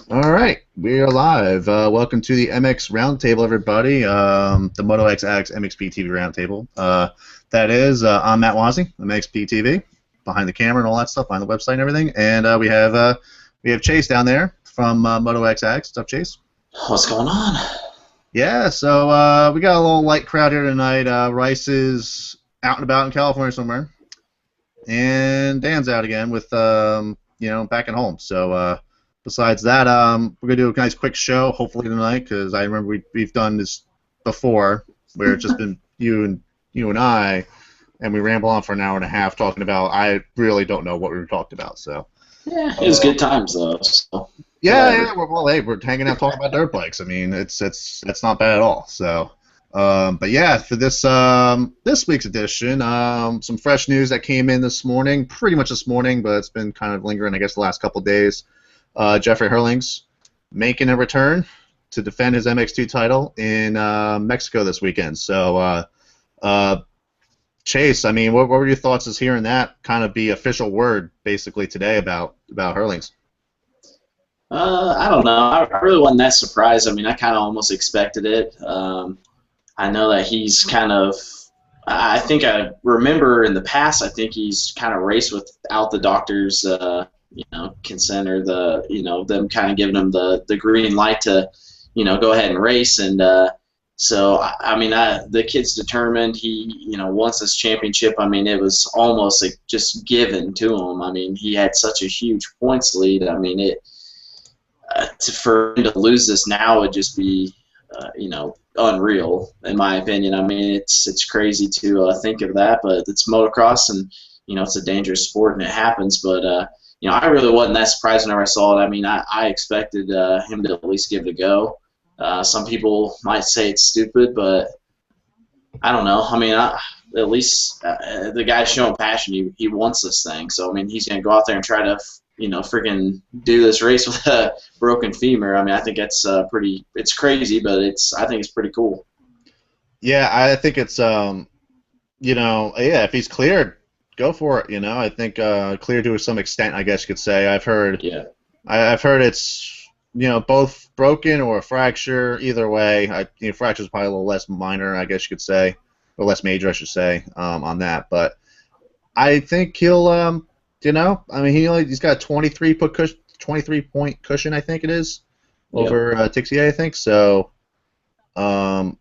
All right, we are live. Welcome to the MX Roundtable, everybody. The Moto X Addicts MXP TV Roundtable. I'm Matt Wazzy, MXP TV, behind the camera and all that stuff, behind the website and everything. And we have Chase down there from Moto X Addicts. What's up, Chase? What's going on? Yeah, so we got a little light crowd here tonight. Rice is out and about in California somewhere, and Dan's out again with back at home. So. Besides that, we're gonna do a nice quick show, hopefully tonight, because I remember we've done this before, where it's just been you and I, and we ramble on for an hour and a half talking about I really don't know what we were talking about. So Yeah, it was good times though. So yeah, whatever. we're hanging out talking about dirt bikes. I mean, it's not bad at all. So. But yeah, for this week's edition, some fresh news that came in this morning, pretty much this morning, but it's been kind of lingering, I guess, the last couple of days. Jeffrey Herlings making a return to defend his MX2 title in Mexico this weekend. So, Chase, I mean, what were your thoughts as hearing that kind of be official word basically today about Herlings? I don't know. I really wasn't that surprised. I mean, I kind of almost expected it. I know that he's kind of. I think I remember in the past. I think he's kind of raced without the doctor's, consent or them kind of giving him the green light to, go ahead and race. And so I mean, the kid's determined. He, wants this championship. I mean, it was almost like just given to him. I mean, he had such a huge points lead. I mean, for him to lose this now would just be, unreal in my opinion. I mean, it's crazy to think of that, but it's motocross and it's a dangerous sport and it happens. But I really wasn't that surprised whenever I saw it. I mean, I expected him to at least give it a go. Some people might say it's stupid, but I don't know. I mean, at least the guy's showing passion. He wants this thing. So, I mean, he's going to go out there and try to, freaking do this race with a broken femur. I mean, I think that's it's crazy, but I think it's pretty cool. Yeah, I think it's yeah, if he's cleared, go for it. I think clear to some extent, I guess you could say. Yeah. I've heard it's both broken or a fracture. Either way, fracture is probably a little less minor, I guess you could say, or less major, I should say, on that. But I think he'll, I mean, he's got a 23-point cushion, I think it is, over Tixier, I think. So, I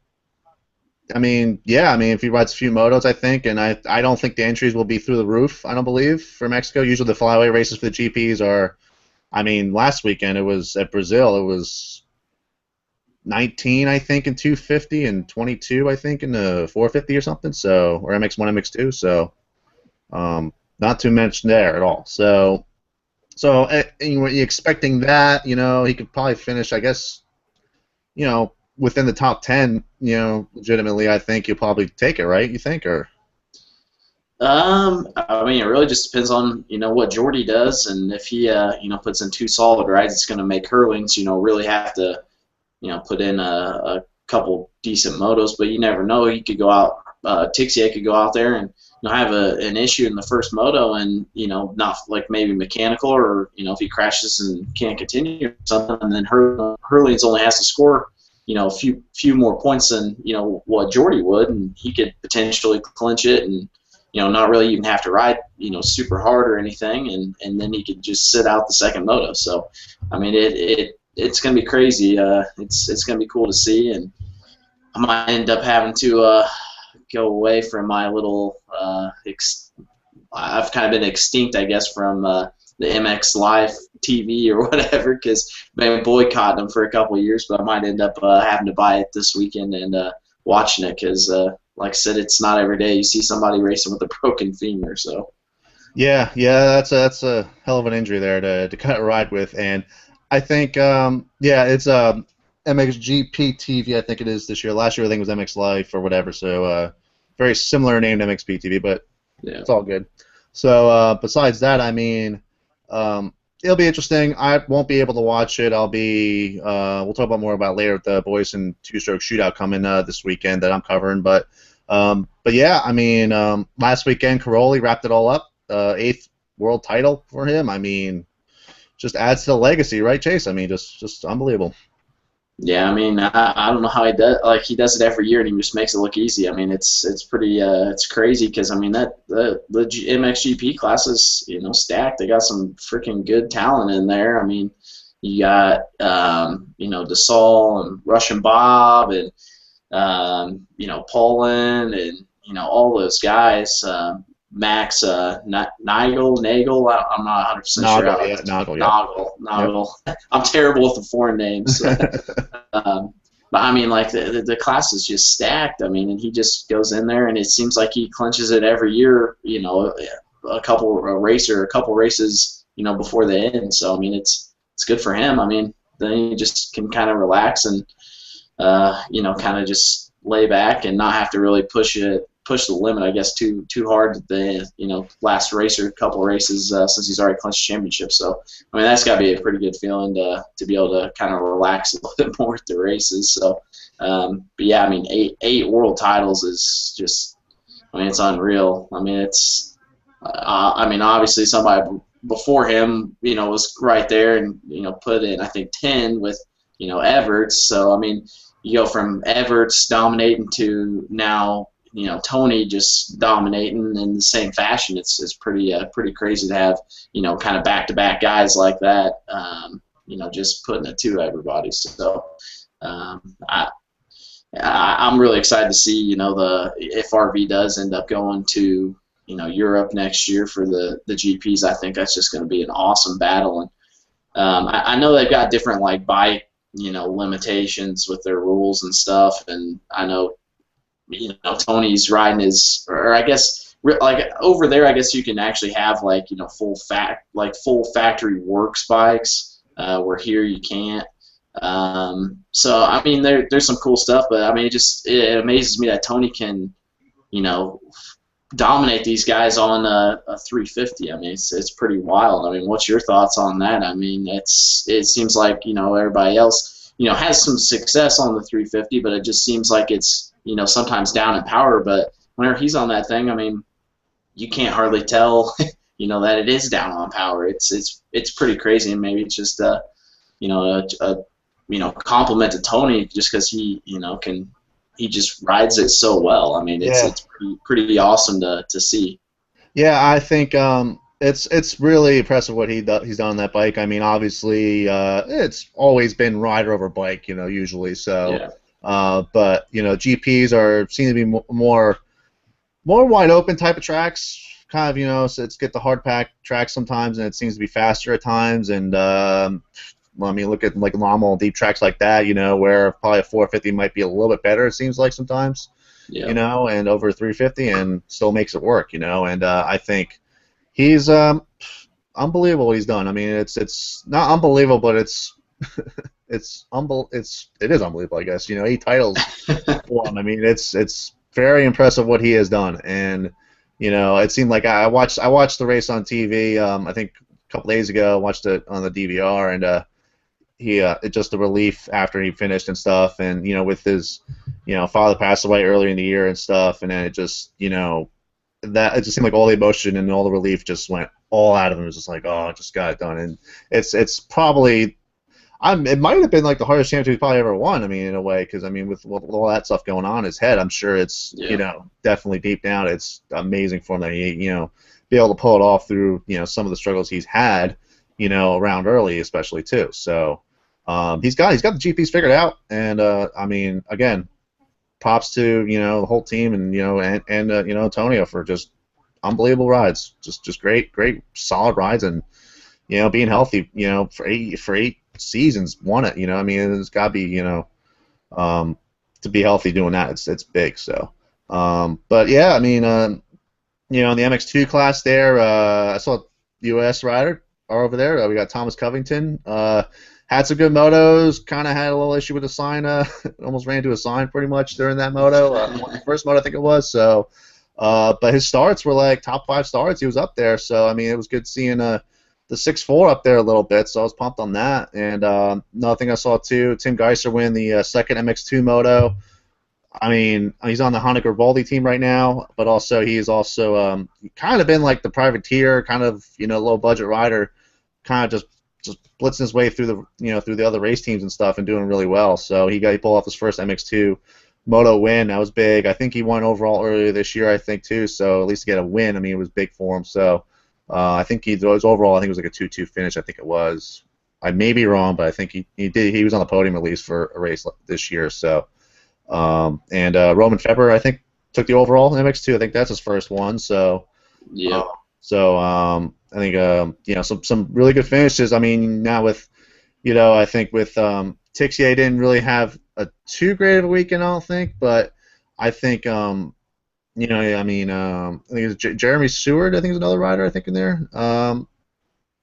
mean, yeah, I mean, if he rides a few motos, I think, and I don't think the entries will be through the roof, I don't believe, for Mexico. Usually the flyaway races for the GPs are, I mean, last weekend it was at Brazil, it was 19, I think, in 250 and 22, I think, in the 450 or something, so, or MX1, MX2, so not too much there at all. So you're expecting that, he could probably finish, I guess, within the top 10, legitimately, I think you'll probably take it, right? You think, or? I mean, it really just depends on what Jordy does, and if he puts in two solid rides, it's going to make Herlings really have to put in a couple decent motos. But you never know. He could go out. Tixier could go out there and have an issue in the first moto, and not like maybe mechanical, or if he crashes and can't continue or something, and then Herlings only has to score a few more points than what Jordy would, and he could potentially clinch it and not really even have to ride super hard or anything, and then he could just sit out the second moto. So I mean, it's gonna be crazy. It's gonna be cool to see, and I might end up having to go away from my little I've kind of been extinct, I guess, from the MX Live TV or whatever, because I've been boycotting them for a couple of years, but I might end up having to buy it this weekend and watching it, because like I said, it's not every day you see somebody racing with a broken femur. So Yeah, that's a hell of an injury there to kind of ride with, and I think yeah, it's MXGP TV, I think it is this year. Last year I think it was MX Life or whatever, so very similar name to MXP TV, but yeah. it's all good. So besides that, I mean, it'll be interesting. I won't be able to watch it. I'll be we'll talk about more about later with the boys and two-stroke shootout coming this weekend that I'm covering, but yeah, I mean, last weekend Cairoli wrapped it all up. 8th world title for him. I mean, just adds to the legacy, right, Chase? I mean, just unbelievable. Yeah, I mean, I don't know how he does. Like he does it every year, and he just makes it look easy. I mean, it's pretty it's crazy because I mean that the MXGP class is stacked. They got some freaking good talent in there. I mean, you got Dassault and Russian Bob and Poland and all those guys. Max Nagel. I'm not 100% sure Noggle, how yeah, it's Noggle, yep. Noggle. I'm terrible with the foreign names. But I mean, like the class is just stacked. I mean, and he just goes in there, and it seems like he clinches it every year. A couple races, before the end. So I mean, it's good for him. I mean, then he just can kind of relax and kind of just lay back and not have to really push the limit, I guess, too hard at the last race or a couple races since he's already clinched championship. So I mean that's got to be a pretty good feeling to be able to kind of relax a little bit more at the races. So, but yeah, I mean eight world titles is just, I mean, it's unreal. I mean I mean obviously somebody before him was right there and put in I think 10 with Everts. So I mean you go from Everts dominating to now Tony just dominating in the same fashion. It's pretty crazy to have kind of back-to-back guys like that. Just putting it to everybody. So I'm really excited to see if RV does end up going to Europe next year for the GPs. I think that's just going to be an awesome battle. And I know they've got different like bike limitations with their rules and stuff, and I know Tony's riding his, or I guess like over there I guess you can actually have like full factory works bikes where here you can't. So I mean there's some cool stuff, but I mean it amazes me that Tony can dominate these guys on a 350. I mean it's pretty wild. I mean what's your thoughts on that? I mean it seems like everybody else has some success on the 350, but it just seems like it's sometimes down in power. But whenever he's on that thing, I mean you can't hardly tell that it is down on power. It's pretty crazy, and maybe it's just a compliment to Tony just because he he just rides it so well. I mean Yeah. it's pretty awesome to see. Yeah, I think it's really impressive what he's done on that bike. I mean, obviously, it's always been rider over bike, usually. So, Yeah. But GPs seem to be more wide open type of tracks. Kind of, so it's get the hard pack tracks sometimes, and it seems to be faster at times. And well, I mean, look at like normal deep tracks like that, where probably a 450 might be a little bit better. It seems like sometimes. Yeah. And over 350 and still makes it work, and I think he's unbelievable what he's done. I mean, it's not unbelievable, but it is unbelievable, I guess. 8 titles for him. I mean, it's very impressive what he has done, and it seemed like I watched the race on TV. I think a couple days ago, I watched it on the DVR, and it just the relief after he finished and stuff, and with his father passed away earlier in the year and stuff, and then it just that it just seemed like all the emotion and all the relief just went all out of him. It was just like, oh, I just got it done, and it's probably it might have been like the hardest championship he's probably ever won. I mean, in a way, because I mean with all that stuff going on in his head, I'm sure it's definitely deep down it's amazing for him that he be able to pull it off through some of the struggles he's had around early especially too. So. He's got the GPs figured out, and I mean, again, props to the whole team and and Antonio for just unbelievable rides, just great solid rides, and being healthy for eight seasons won it. I mean, it's got to be to be healthy doing that, it's big. So, but yeah, I mean, in the MX2 class there, I saw U.S. rider are over there. We got Thomas Covington. Had some good motos. Kind of had a little issue with the sign. Almost ran into a sign pretty much during that moto. The first moto I think it was. So, but his starts were like top 5 starts. He was up there. So I mean, it was good seeing the 6'4" up there a little bit. So I was pumped on that. And another thing I saw too, Tim Geiser win the second MX2 moto. I mean, he's on the Honda Gribaldi team right now, but also he's also kind of been like the privateer, kind of low budget rider, kind of just just blitzing his way through through the other race teams and stuff and doing really well. So he pulled off his first MX2 moto win. That was big. I think he won overall earlier this year, I think too. So at least to get a win, I mean, it was big for him. So I think he was overall. I think it was like a 2-2 finish. I think it was. I may be wrong, but I think he was on the podium at least for a race this year. So Roman Febvre, I think, took the overall MX2. I think that's his first one. So yeah. I think some really good finishes. I mean, now with I think with Tixier didn't really have a too great of a weekend, I don't think, but I think I think it's Jeremy Seward. I think is another rider. I think in there,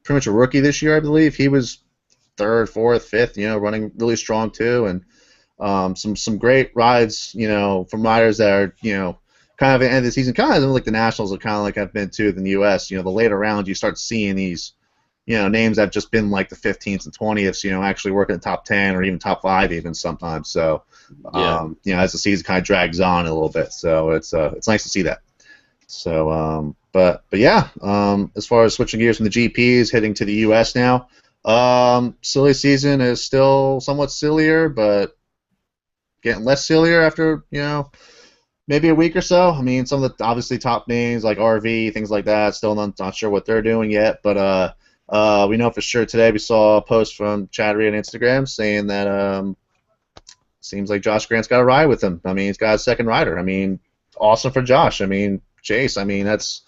pretty much a rookie this year, I believe. He was third, fourth, fifth. Running really strong too, and some great rides. From riders that are kind of at the end of the season, kind of like the Nationals are kind of like have been too in the U.S. The later rounds you start seeing these names that have just been like the 15th and 20th, actually working in the top 10 or even top 5 even sometimes. So, as the season kind of drags on a little bit, so it's nice to see that. So, but yeah, as far as switching gears from the GPs, heading to the U.S. now, silly season is still somewhat sillier, but getting less sillier after, maybe a week or so. I mean, some of the obviously top names like RV, things like that, still not sure what they're doing yet, but we know for sure today we saw a post from Chad Reed on Instagram saying that seems like Josh Grant's got a ride with him. I mean, he's got a second rider. I mean, awesome for Josh. I mean, Chase, I mean, that's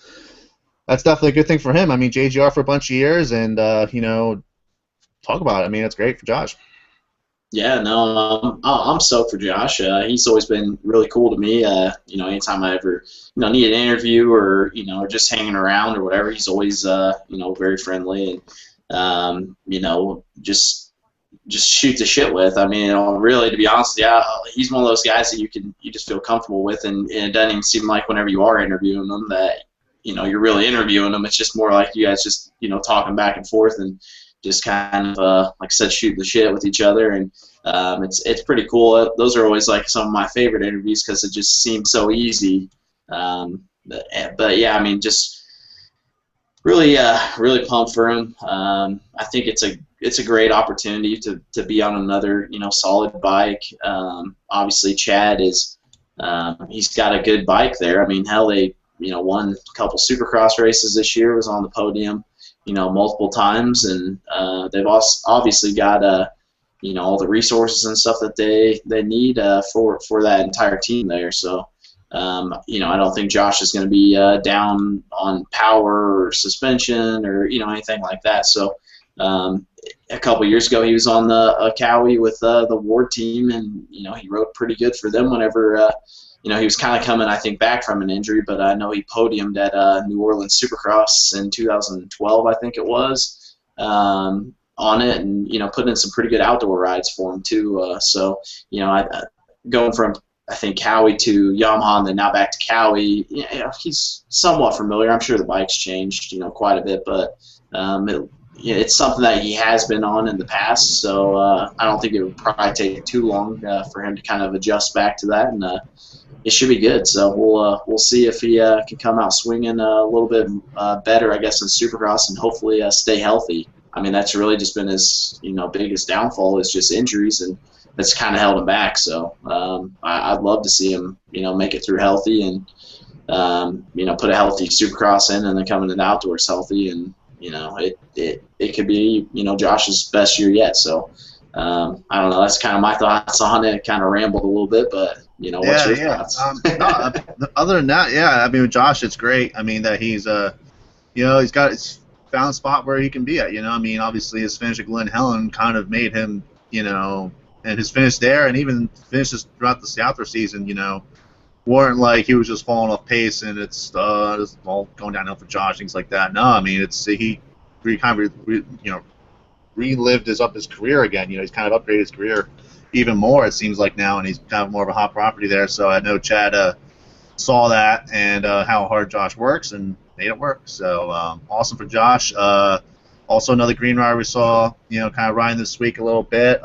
definitely a good thing for him. I mean, JGR for a bunch of years, and talk about it. I mean, that's great for Josh. Yeah, no, I'm stoked for Josh. He's always been really cool to me. Anytime I ever, need an interview or, or just hanging around or whatever, he's always, very friendly and, just shoot the shit with. I mean, really, to be honest, he's one of those guys that you just feel comfortable with, and it doesn't even seem like whenever you are interviewing them that, you're really interviewing them. It's just more like you guys just, talking back and forth and just kind of, like I said, shooting the shit with each other, and it's pretty cool. Those are always like some of my favorite interviews because it just seems so easy. But yeah, I mean, just really pumped for him. I think it's a great opportunity to be on another solid bike. Obviously, Chad is he's got a good bike there. I mean, hell, they won a couple Supercross races this year. Was on the podium multiple times, and they've also obviously got all the resources and stuff that they need for that entire team there. So I don't think Josh is going to be down on power or suspension or anything like that. So a couple years ago he was on the Cowie with the Ward team, and he rode pretty good for them whenever he was kind of coming, I think, back from an injury, but I know he podiumed at New Orleans Supercross in 2012, I think it was, on it, and putting in some pretty good outdoor rides for him too. So going from I think Cowie to Yamaha and then now back to Cowie, he's somewhat familiar. I'm sure the bike's changed quite a bit, but it's something that he has been on in the past. So I don't think it would probably take too long for him to kind of adjust back to that, and it should be good. So we'll see if he can come out swinging a little bit better, I guess, in Supercross, and hopefully stay healthy. I mean, that's really just been his biggest downfall is just injuries, and that's kind of held him back. So I'd love to see him make it through healthy and put a healthy Supercross in, and then come into the outdoors healthy, and it could be Josh's best year yet. So I don't know. That's kind of my thoughts on it. Kind of rambled a little bit, but what's your thoughts? Other than that, I mean, with Josh, it's great. I mean that he's he's found a spot where he can be at. I mean, obviously his finish at Glen Helen kind of made him, and his finish there, and even finishes throughout the outdoor season, weren't like he was just falling off pace and it's all going downhill for Josh, things like that. No, I mean he kind of relived his career again. He's kind of upgraded his career even more, it seems like now, and he's kind of more of a hot property there. So I know Chad saw that and how hard Josh works and made it work. So awesome for Josh. Also another green rider we saw, kind of riding this week a little bit.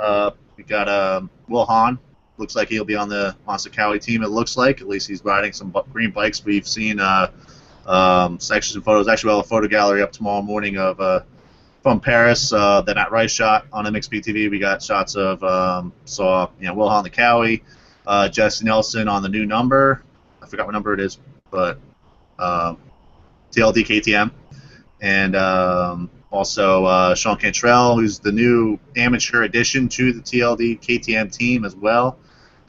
We got Will Hahn. Looks like he'll be on the Monster Cowie team. It looks like, at least he's riding some green bikes. We've seen sections and photos. Actually, we'll have a photo gallery up tomorrow morning of from Paris, the Matt Rice shot on MXPTV. We got shots of Will on the Cowie, Jesse Nelson on the new number. I forgot what number it is, but TLD KTM, and also Sean Cantrell, who's the new amateur addition to the TLD KTM team as well,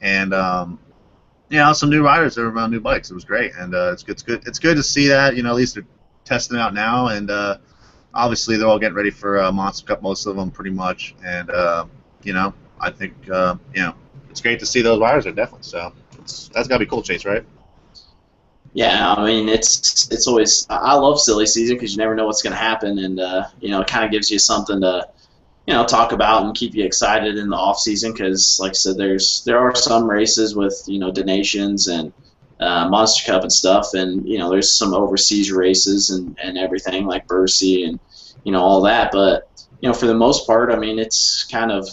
and some new riders that are on new bikes. It was great, and it's good. It's good to see that. At least they're testing it out now, and obviously they're all getting ready for Monster Cup, most of them pretty much, and I think it's great to see those riders there, definitely. So that's gotta be cool, Chase, right? Yeah, I mean it's always, I love silly season because you never know what's going to happen, and it kind of gives you something to talk about and keep you excited in the off season because, like I said, there are some races with donations and Monster Cup and stuff, and there's some overseas races and everything like Bercy and all that, but for the most part, I mean it's kind of,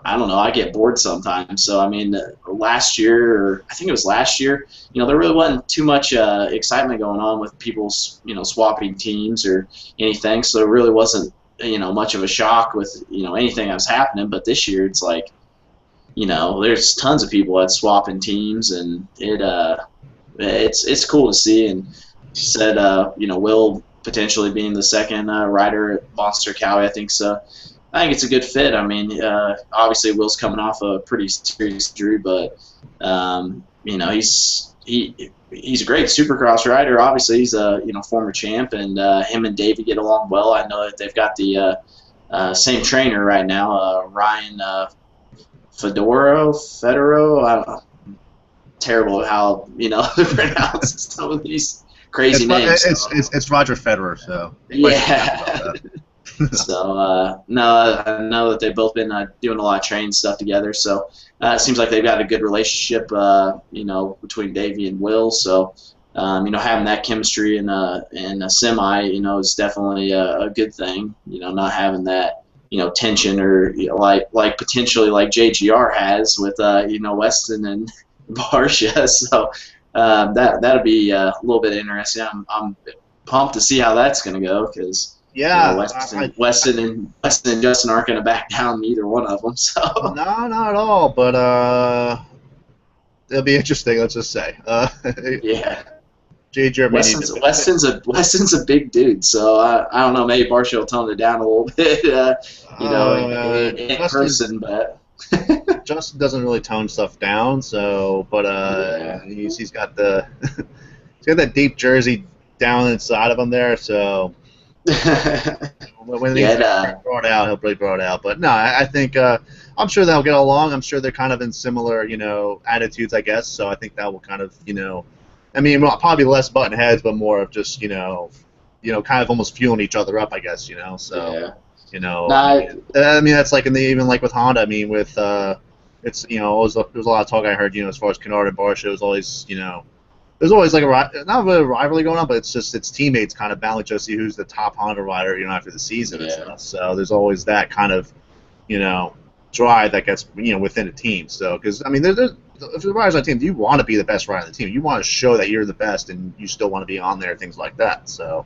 I don't know, I get bored sometimes. So, I mean, last year, or I think it was last year, there really wasn't too much excitement going on with people, swapping teams or anything. So, it really wasn't, much of a shock with, anything that was happening. But this year, it's like, there's tons of people that swapping teams, and it's cool to see. And she said, Will potentially being the second rider at Monster Cowie, I think so. I think it's a good fit. I mean, obviously Will's coming off a pretty serious injury, but he's a great Supercross rider. Obviously, he's a former champ, and him and Davey get along well. I know that they've got the same trainer right now, Ryan Fedoro. I don't know. Terrible at how to pronounce some of these crazy names. It's Roger Federer, so yeah. So, no, I know that they've both been doing a lot of training stuff together. So, it seems like they've got a good relationship, between Davey and Will. So, having that chemistry in a semi, is definitely a good thing. Not having that, tension or like potentially like JGR has with, Weston and Barsha. So, that'll be a little bit interesting. I'm pumped to see how that's going to go because. Yeah, Weston and Justin aren't going to back down either one of them. So no, not at all. But it'll be interesting. Let's just say. Yeah. JJ Weston's a big dude, so I don't know. Maybe Barsha will tone it down a little bit, in person. But Justin doesn't really tone stuff down. So, but he's got the he's got that deep jersey down inside of him there. So. When he's brought out, he'll probably brought out. But no, I think I'm sure they'll get along. I'm sure they're kind of in similar, attitudes, I guess. So I think that will kind of, I mean, probably less button heads, but more of just, kind of almost fueling each other up, I guess. So, I mean, that's like even like with Honda. I mean, with it's there was a lot of talk I heard, as far as Kennard and Barsha, it was always, there's always like not really a rivalry going on, but it's teammates kind of battling to see who's the top Honda rider, after the season and stuff. So there's always that kind of, drive that gets, within a team. So because I mean, if the riders on a team, you want to be the best rider on the team. You want to show that you're the best, and you still want to be on there, things like that. So,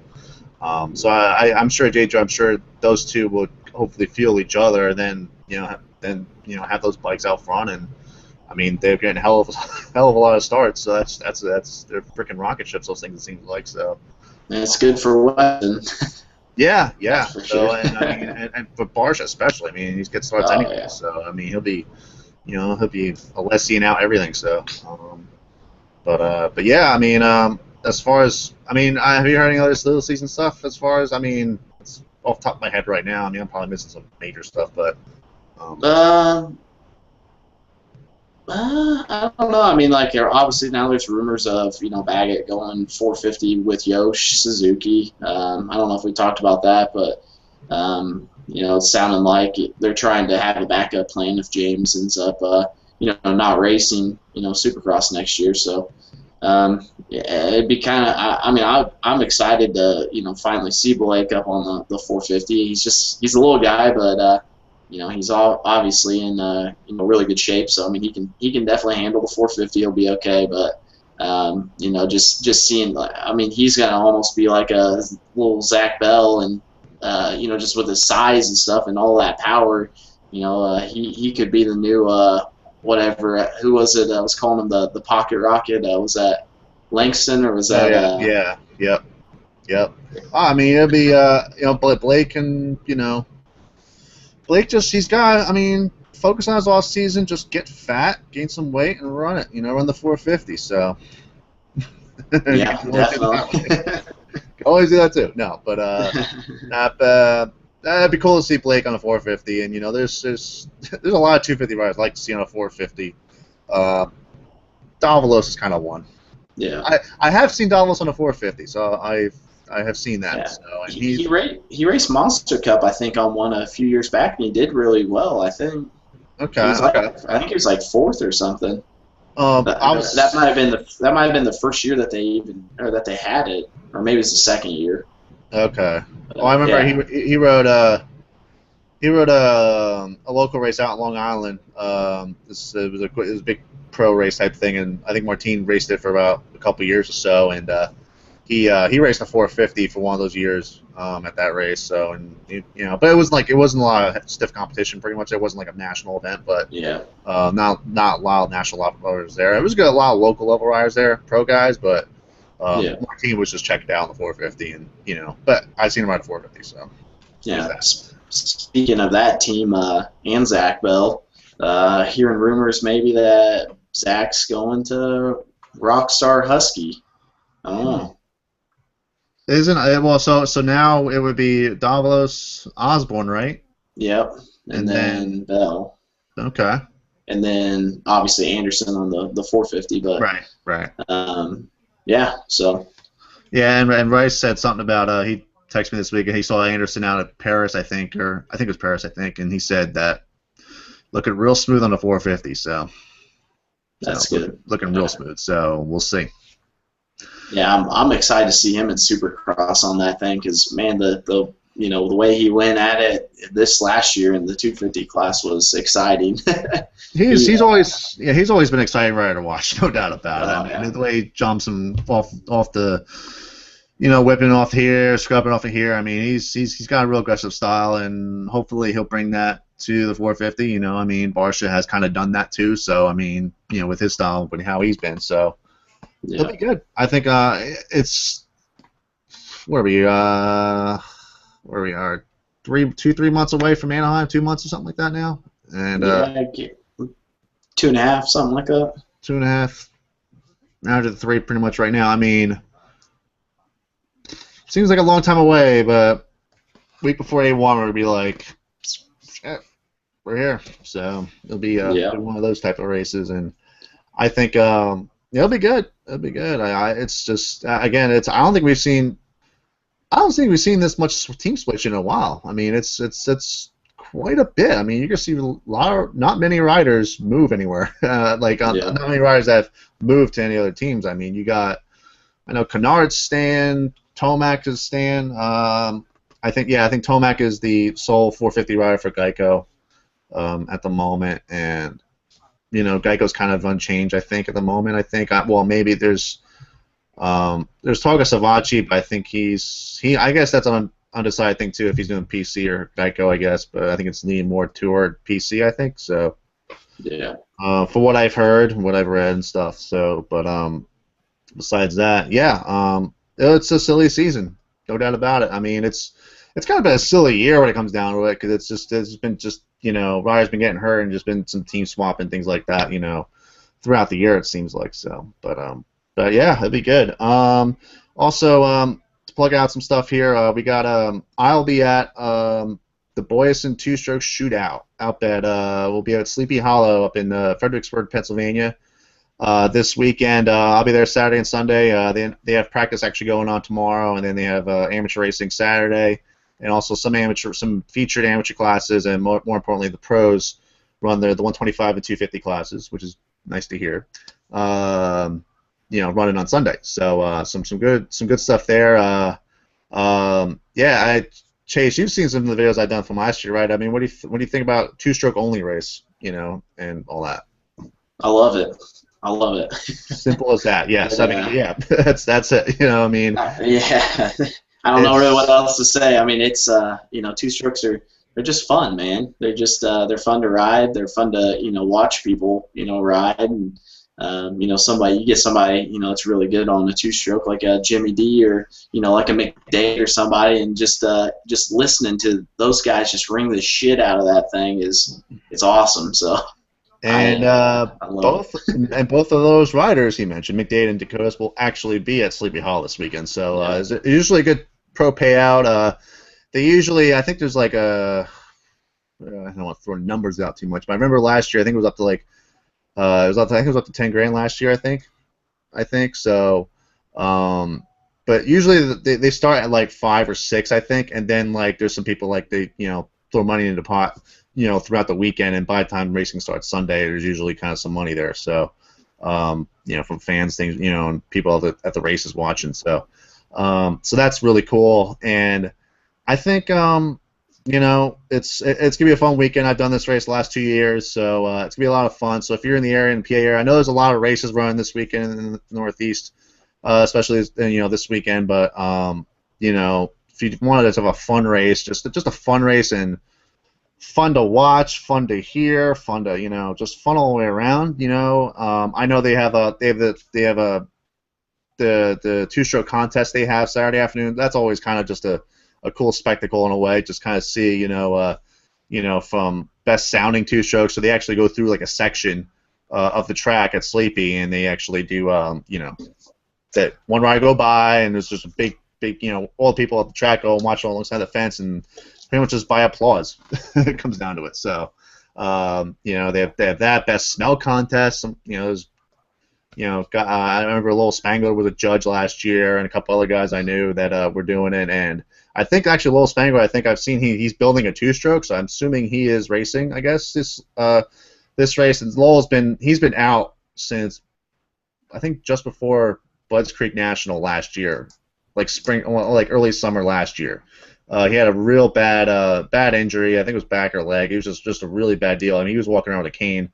I'm sure I'm sure those two will hopefully fuel each other, and then have those bikes out front and. I mean, they're getting a hell of a lot of starts, so that's they're freaking rocket ships. Those things, it seems like. So it's good for Weston. Yeah. For so sure. and for Barsha especially, I mean, he's getting starts anyway. Yeah. So I mean, he'll be Alessiing out everything. So, but yeah, I mean, as far as have you heard any other little season stuff? As far as it's off the top of my head right now. I mean, I'm probably missing some major stuff, but. I don't know. I mean, like, obviously now there's rumors of, Baggett going 450 with Yosh Suzuki. I don't know if we talked about that, but, it's sounding like they're trying to have a backup plan if James ends up, not racing, Supercross next year. So, it'd be kind of, I'm excited to, finally see Blake up on the 450. He's a little guy, but, he's obviously in really good shape. So I mean, he can definitely handle the 450. He'll be okay. But just seeing, he's gonna almost be like a little Zach Bell and just with his size and stuff and all that power, he could be the new whatever. Who was it? I was calling him the pocket rocket. Was that Langston or was Oh that? yeah, yeah, yep, yep. I mean, it'll be Blake and Blake he's got. I mean, focus on his off season, just get fat, gain some weight, and run it. Run the 450. So you Yeah, can always do it that way. definitely. Always do that too. No, but that'd be cool to see Blake on a 450. And there's a lot of 250 riders I'd like to see on a 450. Davalos is kind of one. Yeah. I have seen Davalos on a 450, so I have seen that. Yeah. So and He raced Monster Cup, I think, on one a few years back, and he did really well. I think. Okay. I think he was like fourth or something. That might have been the first year that they had it, or maybe it's the second year. Okay. I remember he rode a local race out in Long Island. It was a big pro race type thing, and I think Martin raced it for about a couple years or so, and he raced a 450 for one of those years at that race. So but it wasn't a lot of stiff competition. Pretty much, it wasn't like a national event, but yeah, not a lot of national level riders there. It was good, a lot of local level riders there, pro guys, but Martin was just checked out on the 450, and but I seen him ride a 450, so yeah. Speaking of that team, and Zach Bell, hearing rumors maybe that Zach's going to Rockstar Husky. I don't know. Isn't it? Well, so now it would be Davalos Osborne, right? Yep. And then Bell. Okay. And then obviously Anderson on the 450, but right. Yeah. So. Yeah, and Rice said something about he texted me this week and he saw Anderson out at Paris, I think it was Paris, and he said that looking real smooth on the 450. So that's good. Looking real smooth. So we'll see. Yeah, I'm excited to see him in Supercross on that thing because man, the way he went at it this last year in the 250 class was exciting. he's always been an exciting rider to watch, no doubt about it. The way he jumps him off the, whipping off here, scrubbing off of here. I mean, he's got a real aggressive style, and hopefully he'll bring that to the 450. Barsha has kind of done that too. So with his style, but how he's been, so. Yeah. It'll be good. I think it's where we are 3 months away from Anaheim, 2 months or something like that now, and 2.5, something like that. 2.5. Now to the 3, pretty much right now. Seems like a long time away, but week before A1 we'll be like, we're here. So it'll be one of those type of races, and I think. It'll be good. It'll be good. It's just again, I don't think we've seen this much team switch in a while. It's quite a bit. You can see not many riders move anywhere. Not many riders that have moved to any other teams. I know Kennard's staying, Tomac is staying. I think Tomac is the sole 450 rider for Geico at the moment, and. Geico's kind of unchanged, I think, at the moment. Maybe there's talk of Savacci, but I think I guess that's an undecided thing too, if he's doing PC or Geico, I guess. But I think it's leaning more toward PC, I think. So. Yeah. For what I've heard, what I've read and stuff. So, but besides that, yeah, it's a silly season, no doubt about it. It's kind of been a silly year when it comes down to it, because it's been just. Riders been getting hurt and just been some team swap and things like that, throughout the year it seems like. So, but yeah, it'll be good. Also, to plug out some stuff here, we got I'll be at the Boyesen two-stroke shootout out at we'll be at Sleepy Hollow up in Fredericksburg, Pennsylvania. This weekend, I'll be there Saturday and Sunday. They have practice actually going on tomorrow, and then they have amateur racing Saturday. And also some featured amateur classes, and more importantly, the pros run the 125 and 250 classes, which is nice to hear. Running on Sunday, so some good stuff there. Chase, you've seen some of the videos I've done from last year, right? What do you think about two-stroke only race, and all that? I love it. Simple as that. Yes, yeah. That's it. Yeah. I don't know really what It's else to say. I mean, it's two strokes are they're just fun, man. They're just they're fun to ride. They're fun to watch people ride, and somebody you get somebody that's really good on a two stroke like a Jimmy D or like a McDade or somebody, and just listening to those guys just ring the shit out of that thing is it's awesome. So and I love both and both of those riders he mentioned, McDade and Dakotas, will actually be at Sleepy Hollow this weekend. So it. Yeah. it's usually a good pro payout. They usually, I think there's like I don't want to throw numbers out too much, but I remember last year I think it was up to like I think it was up to 10 grand last year. I think so. Um, but usually they start at like 5 or 6, I think, and then like there's some people like they throw money into the pot throughout the weekend, and by the time racing starts Sunday, there's usually kind of some money there. So from fans, things and people at the races watching. So that's really cool, and I think it's gonna be a fun weekend. I've done this race the last 2 years, so it's gonna be a lot of fun. So if you're in the area in PA area, I know there's a lot of races running this weekend in the Northeast, especially this weekend. But if you wanted to have a fun race, just a fun race and fun to watch, fun to hear, fun to just fun all the way around. I know they have the two-stroke contest they have Saturday afternoon. That's always kind of just a cool spectacle in a way. Just kind of see, from best sounding two strokes. So they actually go through like a section of the track at Sleepy, and they actually do, that one ride go by, and there's just a big, all the people at the track go and watch alongside the fence, and pretty much just by applause. It comes down to it. So, they have that best smell contest. There's I remember Lowell Spangler was a judge last year, and a couple other guys I knew that were doing it. And I think actually Lowell Spangler, I think I've seen he's building a two-stroke, so I'm assuming he is racing. I guess this race. And he's been out since I think just before Budds Creek National last year, like early summer last year. He had a real bad injury. I think it was back or leg. It was just a really bad deal. I mean, he was walking around with a cane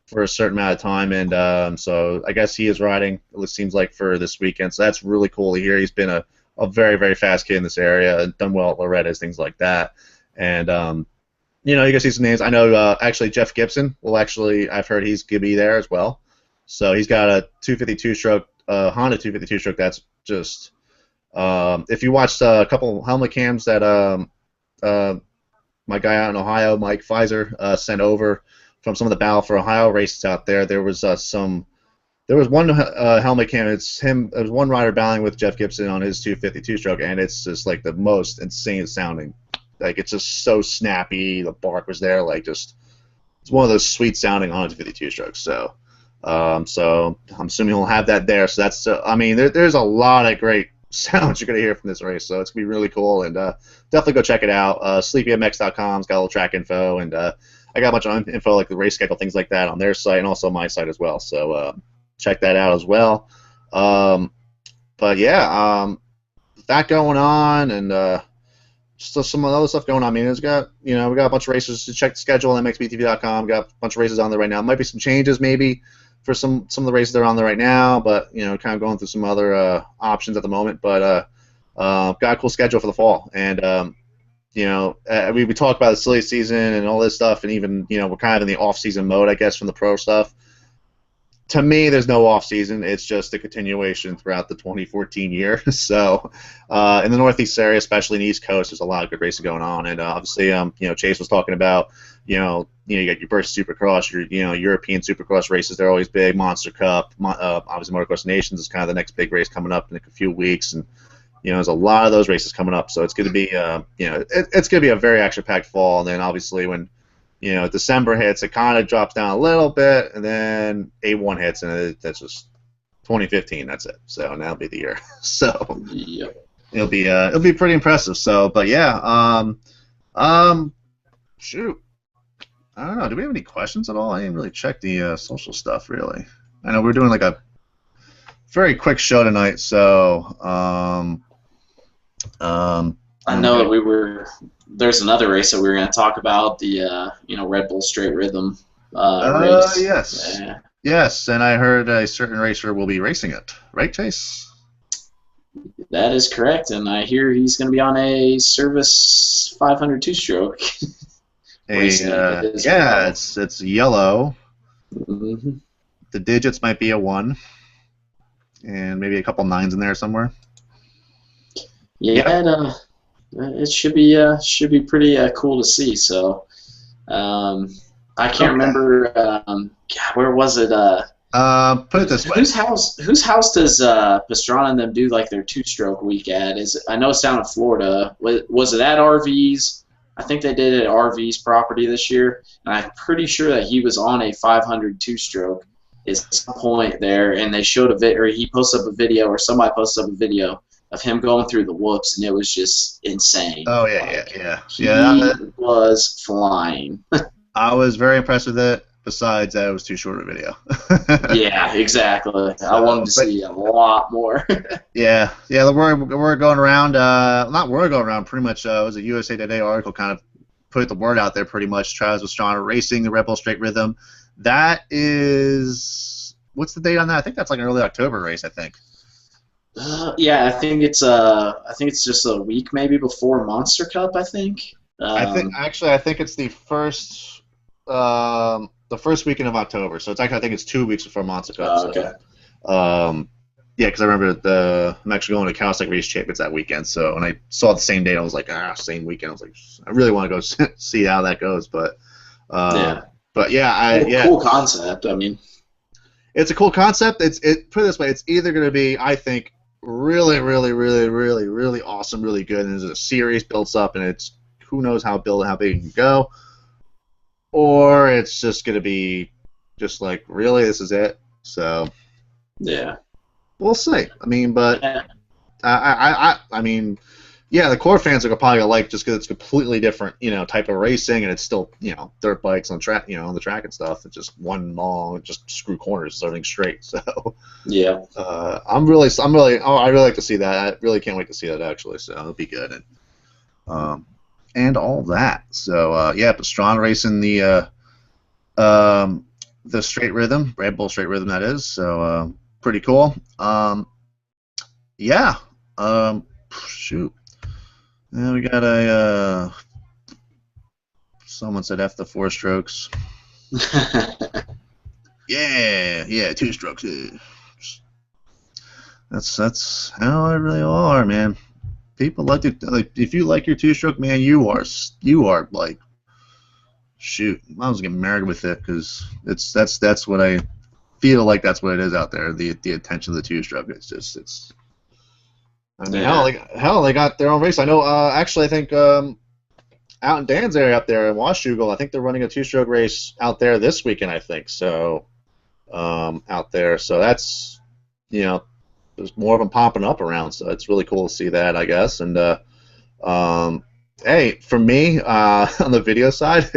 for a certain amount of time, and so I guess he is riding, it seems like, for this weekend. So that's really cool to hear. He's been a very, very fast kid in this area, done well at Loretta's, things like that. And, you can see some names. I know actually Jeff Gibson I've heard he's going to be there as well. So he's got a 252 stroke, Honda 252 stroke that's just, if you watched a couple helmet cams that my guy out in Ohio, Mike Pfizer, sent over from some of the Battle for Ohio races out there. There was one helmet cam. It was one rider battling with Jeff Gibson on his 252 stroke, and it's just like the most insane sounding. Like it's just so snappy. The bark was there, like just it's one of those sweet sounding on 252 strokes. So I'm assuming he'll have that there. So that's there's a lot of great sounds you're gonna hear from this race. So it's gonna be really cool, and definitely go check it out. SleepyMX.com's got a little track info, and I got a bunch of info like the race schedule, things like that on their site, and also my site as well. So check that out as well. But yeah, that going on, and just some other stuff going on. I mean, we got a bunch of races to check the schedule on MXBTV.com. Got a bunch of races on there right now. Might be some changes maybe for some of the races that are on there right now, but kind of going through some other options at the moment. But got a cool schedule for the fall, and we talk about the silly season and all this stuff, and even we're kind of in the off-season mode, I guess, from the pro stuff. To me, there's no off-season. It's just a continuation throughout the 2014 year. So in the Northeast area, especially in the East Coast, there's a lot of good racing going on, and obviously, Chase was talking about, you got your Burst Supercross, your European Supercross races. They're always big. Monster Cup, obviously, Motocross Nations is kind of the next big race coming up in a few weeks, and there's a lot of those races coming up, so it's going to be, it's going to be a very action-packed fall. And then obviously when, December hits, it kind of drops down a little bit, and then A1 hits, and that's just 2015. That's it. So now it'll be the year. So Yep. it'll be pretty impressive. So, but yeah, shoot, I don't know. Do we have any questions at all? I didn't really check the social stuff really. I know we're doing like a very quick show tonight, so I know that there's another race that we were going to talk about, the Red Bull Straight Rhythm race. Yes. Yeah. Yes, and I heard a certain racer will be racing it. Right, Chase? That is correct, and I hear he's going to be on a Service 500 two-stroke racing as Yeah, well. it's yellow. Hmm. The digits might be a 1, and maybe a couple nines in there somewhere. Yep. Yeah, it should be pretty cool to see. So um, I can't Okay. remember. God, where was it? Put it this way. Whose house does Pastrana and them do like their two-stroke week at? I know it's down in Florida. Was it at RV's? I think they did it at RV's property this year, and I'm pretty sure that he was on a 500 two-stroke at some point there, and they showed or he posted up a video, or somebody posted up a video of him going through the whoops, and it was just insane. Oh yeah, yeah, Like yeah, he yeah. was flying. I was very impressed with it. Besides, that it was too short a video. Yeah, exactly. I wanted So, to but see a lot more. yeah, yeah. The word going around. Not word going around. Pretty much, it was a USA Today article, kind of put the word out there. Pretty much, Travis Pastrana racing the Red Bull Straight Rhythm. That is, what's the date on that? I think that's like an early October race. I think. Yeah, I think it's just a week maybe before Monster Cup. I think. I think it's the first weekend of October. So it's actually I think it's 2 weeks before Monster Cup. Okay. So yeah, because I remember I'm actually going to Calisthenic Race Champions that weekend. So when I saw the same date, I was like, same weekend. I was like, I really want to go see how that goes. Yeah. But yeah, Cool concept. I mean. it's a cool concept. Put it this way, it's either going to be, I think, really, really, really, really, really awesome, really good, and there's a series builds up, and it's who knows how big it can go, or it's just going to be just like, really, this is it. So Yeah. we'll see. I mean, but Yeah. I mean, yeah, the core fans are probably gonna like just because it's completely different, type of racing, and it's still, dirt bikes on track, on the track and stuff. It's just one long, just screw corners, so everything's straight. So, Yeah. I really like to see that. I really can't wait to see that actually. So it'll be good, and all that. So yeah, Pastrana racing the straight rhythm, Red Bull straight rhythm that is. So pretty cool. Yeah. Shoot. Yeah, we got someone said F the 4 strokes. Yeah, 2 strokes. Yeah. That's how I really are, man. People like to if you like your 2-stroke, man, you are like, shoot. I was getting married with it because that's what I feel like. That's what it is out there. The attention of the 2-stroke. It's. I mean, Yeah. hell, they got their own race. I know. Actually, I think out in Dan's area up there in Washougal, I think they're running a 2-stroke race out there this weekend. I think so. Out there, so that's there's more of them popping up around. So it's really cool to see that, I guess. And hey, for me on the video side,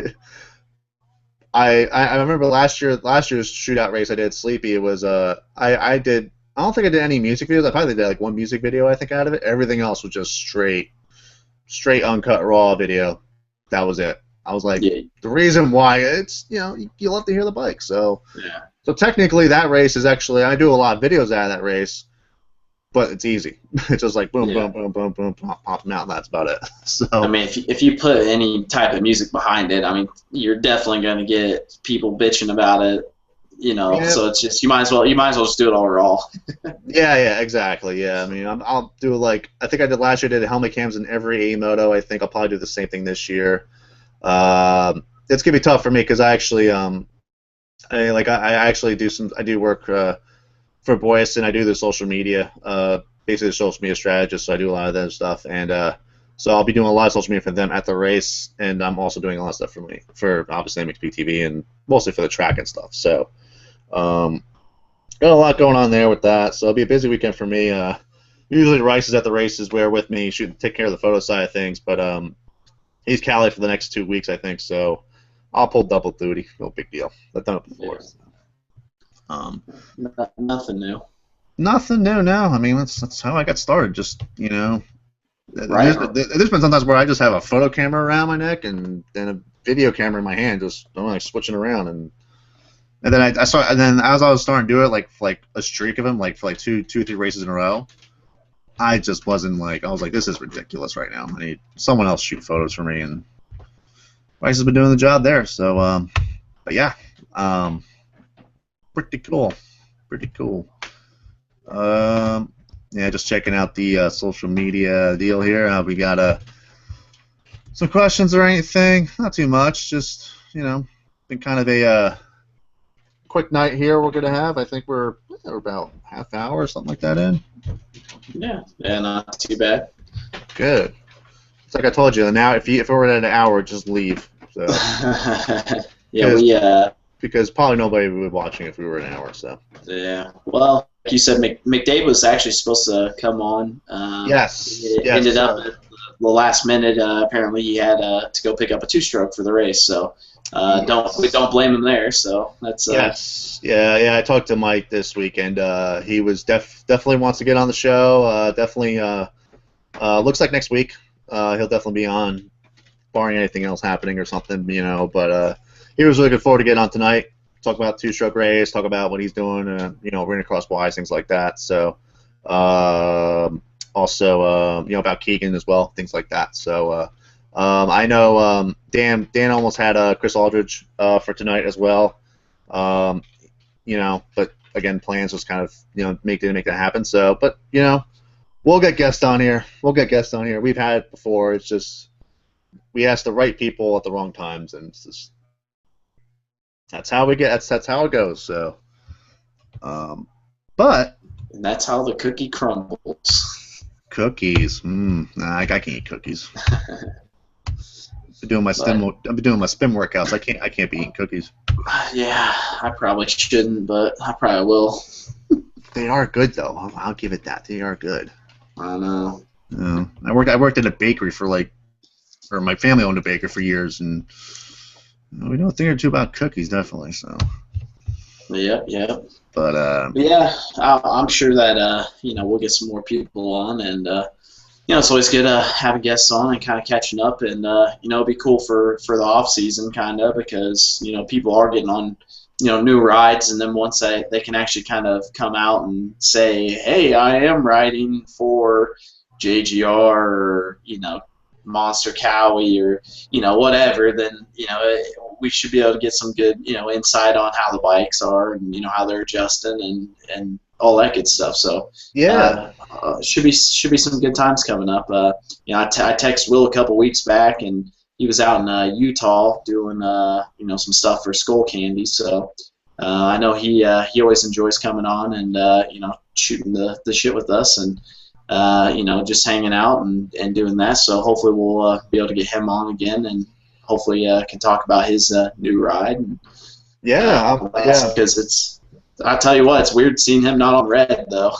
I remember last year's shootout race I did Sleepy. It was I don't think I did any music videos. I probably did like one music video I think out of it. Everything else was just straight uncut raw video. That was it. I was like, Yeah. the reason why it's you love to hear the bike. So Yeah. technically that race is actually I do a lot of videos out of that race, but it's easy. It's just like boom, Yeah. boom, boom, boom, boom, pop them out. And that's about it. I So mean, if you put any type of music behind it, I mean, you're definitely going to get people bitching about it. yeah, So it's just you might as well just do it all raw. yeah, exactly. Yeah, I mean, I'll do like I think I did last year. Did helmet cams in every A moto. I think I'll probably do the same thing this year. It's gonna be tough for me because I actually I actually I do work for Boyson. I do the social media, basically the social media strategist. So I do a lot of that stuff, and so I'll be doing a lot of social media for them at the race, and I'm also doing a lot of stuff for obviously MXP TV and mostly for the track and stuff. So got a lot going on there with that. So it'll be a busy weekend for me. Usually Rice is at the races, where with me, should take care of the photo side of things, but he's Cali for the next 2 weeks, I think. So I'll pull double duty. No big deal. I've done it before. Yeah. So. Um, Nothing new. Nothing new now. I mean, that's how I got started. Just Right. there's been sometimes where I just have a photo camera around my neck and then a video camera in my hand, just I'm like switching around, and then I saw, and then as I was starting to do it, like a streak of them, like for like two or three races in a row, I just wasn't like, I was like, this is ridiculous right now. I need someone else shoot photos for me, and Bryce has been doing the job there. So, but yeah, um, pretty cool, pretty cool. Yeah, just checking out the social media deal here. We got some questions or anything? Not too much. Just been kind of a quick night here. We're gonna have. I think we're about half hour or something like that in. Yeah, not too bad. Good. It's like I told you. Now, if we're at an hour, just leave. So. Yeah, because probably nobody would be watching if we were an hour. So. Yeah. Well, like you said, McDade was actually supposed to come on. Yes. It ended up at the last minute. Apparently, he had to go pick up a two-stroke for the race. So don't blame him there. So that's yes. Yeah. I talked to Mike this weekend. He was definitely wants to get on the show. Definitely looks like next week he'll definitely be on, barring anything else happening or something. But he was really looking forward to getting on tonight. Talk about two-stroke race, talk about what he's doing, running across wise, things like that. So, also, about Keegan as well, things like that. So, I know Dan almost had Chris Aldridge for tonight as well. But again, plans was kind of didn't make that happen. So, but we'll get guests on here. We've had it before. It's just we ask the right people at the wrong times, and it's just. That's how we get. That's how it goes. So, but and that's how the cookie crumbles. Cookies. Nah, I can't eat cookies. I've been doing my spin workouts. I can't be eating cookies. Yeah, I probably shouldn't, but I probably will. They are good though. I'll give it that. They are good. I know. I worked at a bakery or my family owned a bakery for years, and we know a thing or two about cookies, definitely. So. Yep. But yeah, I'm sure that we'll get some more people on, and it's always good having guests on and kind of catching up, and it'd be cool for the off season kind of because people are getting on new rides, and then once they can actually kind of come out and say, hey, I am riding for JGR or Monster Cowie or whatever, then we should be able to get some good insight on how the bikes are and how they're adjusting and all that good stuff. So yeah, should be some good times coming up. I texted Will a couple weeks back, and he was out in Utah doing some stuff for Skull Candy. So I know he always enjoys coming on and shooting the shit with us and. Just hanging out and doing that. So hopefully we'll be able to get him on again and hopefully can talk about his new ride. And, because I tell you what, it's weird seeing him not on red though.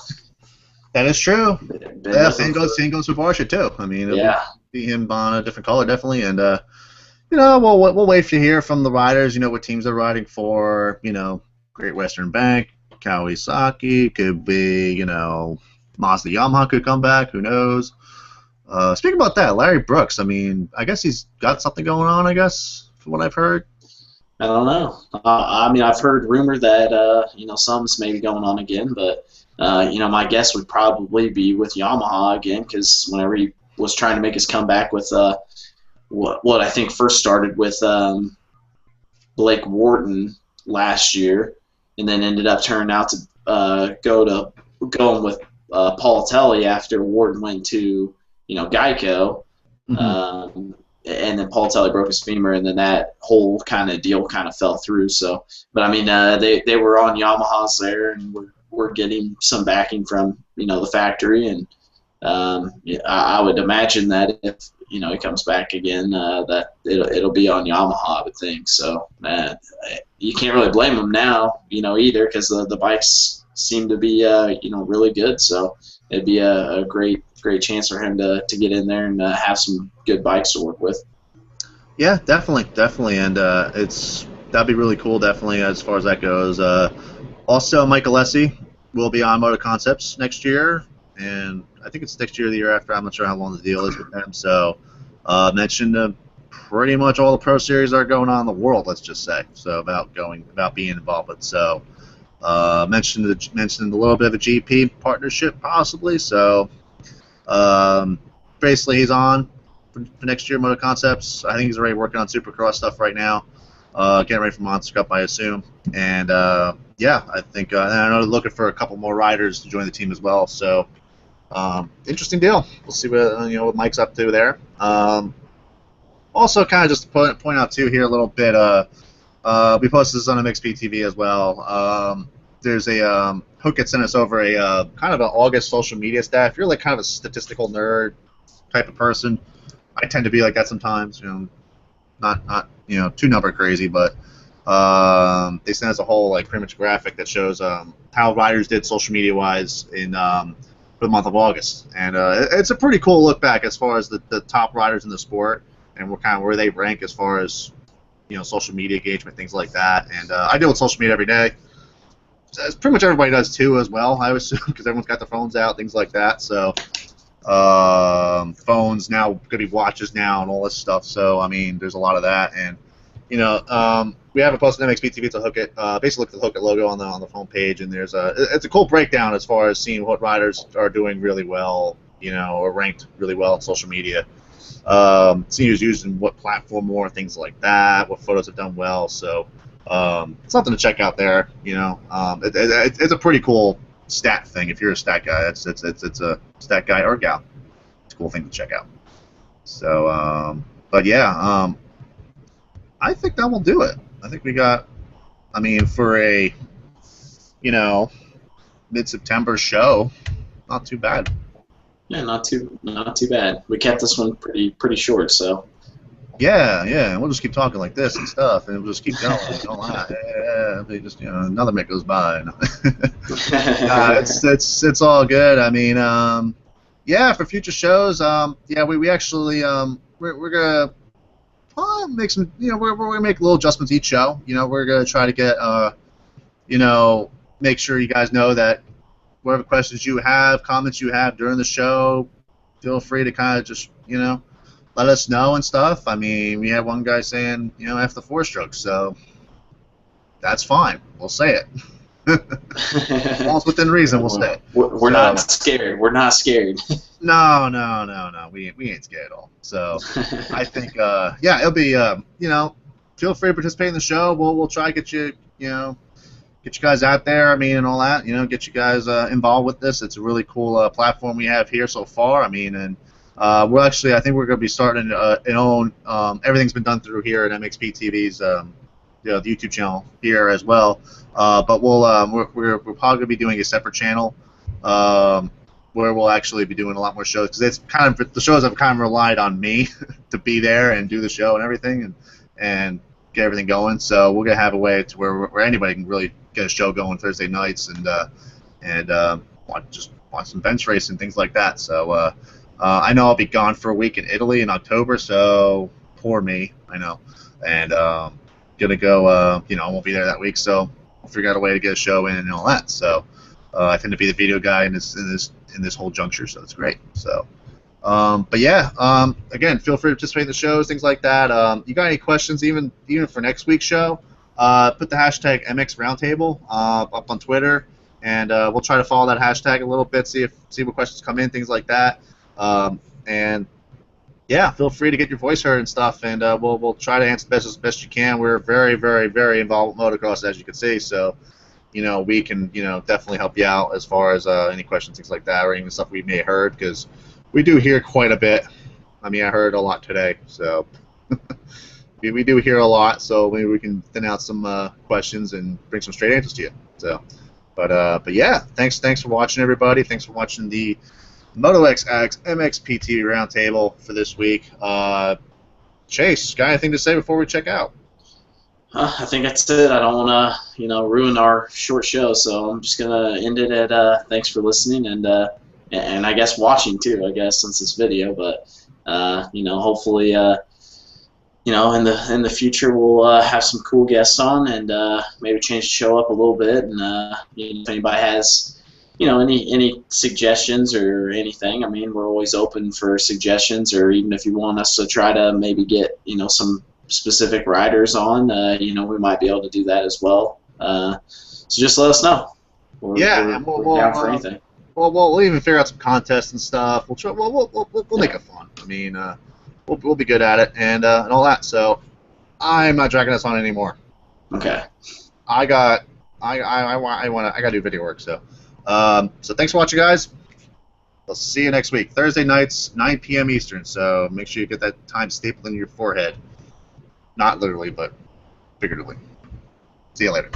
That is true. Yeah, same goes for Barsha too. I mean, it'll be him on a different color definitely, and we'll wait to hear from the riders. What teams they're riding for. Great Western Bank, Kawasaki, could be Mazda Yamaha could come back. Who knows? Speaking about that, Larry Brooks. I mean, I guess he's got something going on. I guess from what I've heard. I don't know. I've heard rumor that something's maybe going on again, but my guess would probably be with Yamaha again because whenever he was trying to make his comeback with what I think first started with Blake Wharton last year, and then ended up turning out to going with Paul Telly after Wharton went to Geico, and then Paul Telly broke his femur, and then that whole kind of deal kind of fell through. So, but I mean, they were on Yamahas there, and we're getting some backing from the factory, and I would imagine that if he comes back again, that it'll be on Yamaha, I would think. So, you can't really blame him now, either, because the bikes seem to be really good. So it'd be a great chance for him to get in there and have some good bikes to work with. Yeah, definitely, and that'd be really cool, definitely, as far as that goes. Also, Mike Alessi will be on Moto Concepts next year, and I think it's next year or the year after. I'm not sure how long the deal is with them. So, mentioned pretty much all the Pro Series are going on in the world. Let's just say so about being involved. But mentioned a little bit of a GP partnership possibly. So, Um, Basically, he's on for next year. Moto Concepts. I think he's already working on Supercross stuff right now. Getting ready for Monster Cup, I assume. And yeah, I think I know they're looking for a couple more riders to join the team as well. So interesting deal. We'll see what Mike's up to there. Also, kind of just to point out too here a little bit. We posted this on MXP TV as well. There's a Hookit sent us over a kind of an August social media stat. If you're like kind of a statistical nerd type of person, I tend to be like that sometimes. Not too number crazy, but they sent us a whole like pretty much graphic that shows how riders did social media wise in for the month of August, and it's a pretty cool look back as far as the top riders in the sport and where they rank as far as social media engagement, things like that. And I deal with social media every day. As pretty much everybody does too, as well. I assume because everyone's got their phones out, things like that. So phones now could be watches now and all this stuff. So I mean, there's a lot of that, and we haven't posted MXP TV to Hookit. Basically, look at the Hookit logo on the phone page, and it's a cool breakdown as far as seeing what riders are doing really well, or ranked really well on social media. Seeing who's using what platform more, things like that, what photos have done well. So something to check out there. It's a pretty cool stat thing. If you're a stat guy, it's a stat guy or gal. It's a cool thing to check out. So, but yeah, I think that will do it. I think we got. I mean, for a mid-September show, not too bad. Yeah, not too bad. We kept this one pretty short, so. Yeah, we'll just keep talking like this and stuff, and we'll just keep going. Don't lie. Yeah, just another minute goes by. It's all good. I mean, yeah, for future shows, yeah, we actually we're gonna make some. We're gonna make little adjustments each show. We're gonna try to get make sure you guys know that whatever questions you have, comments you have during the show, feel free to kind of just let us know and stuff. I mean, we had one guy saying, F the four-stroke, so that's fine. We'll say it. As long as within reason, we'll say it. We're not scared. We're not scared. No. We ain't scared at all. So I think, yeah, it'll be, feel free to participate in the show. We'll try to get you, get you guys out there, I mean, and all that, get you guys involved with this. It's a really cool platform we have here so far. I mean, and I think we're going to be starting an own. Everything's been done through here at MXP TV's, the YouTube channel here as well. But we're probably going to be doing a separate channel where we'll actually be doing a lot more shows because it's kind of the shows have kind of relied on me to be there and do the show and everything and get everything going. So we're going to have a way to where anybody can really get a show going Thursday nights and watch some bench race and things like that. So. I know I'll be gone for a week in Italy in October, so poor me, I know. And gonna go, I won't be there that week, so I'll figure out a way to get a show in and all that. So I tend to be the video guy in this whole juncture, so it's great. So, but yeah, again, feel free to participate in the shows, things like that. You got any questions, even for next week's show? Put the hashtag MX Roundtable up on Twitter, and we'll try to follow that hashtag a little bit, see what questions come in, things like that. And yeah, feel free to get your voice heard and stuff, and we'll try to answer as best you can. We're very, very, very involved with motocross, as you can see, so we can definitely help you out as far as any questions, things like that, or even stuff we may have heard, because we do hear quite a bit. I mean, I heard a lot today, so we do hear a lot, so maybe we can thin out some questions and bring some straight answers to you. So, but yeah, thanks for watching, everybody. Thanks for watching the MotoXX MXPT Roundtable for this week. Chase, got anything to say before we check out? I think that's it. I don't want to, ruin our short show, so I'm just gonna end it at thanks for listening and I guess watching too. I guess since it's video, but hopefully, in the future we'll have some cool guests on and maybe change the show up a little bit. And if anybody has any suggestions or anything, I mean, we're always open for suggestions, or even if you want us to try to maybe get, some specific riders on, we might be able to do that as well. So just let us know. We're down for anything. Well, we'll even figure out some contests and stuff. We'll try. We'll make Yeah. it fun. I mean, we'll be good at it and all that. So I'm not dragging us on anymore. Okay. I got I got to do video work. So thanks for watching, guys. I'll see you next week, Thursday nights, 9 p.m. Eastern. So make sure you get that time stapled in your forehead. Not literally, but figuratively. See you later.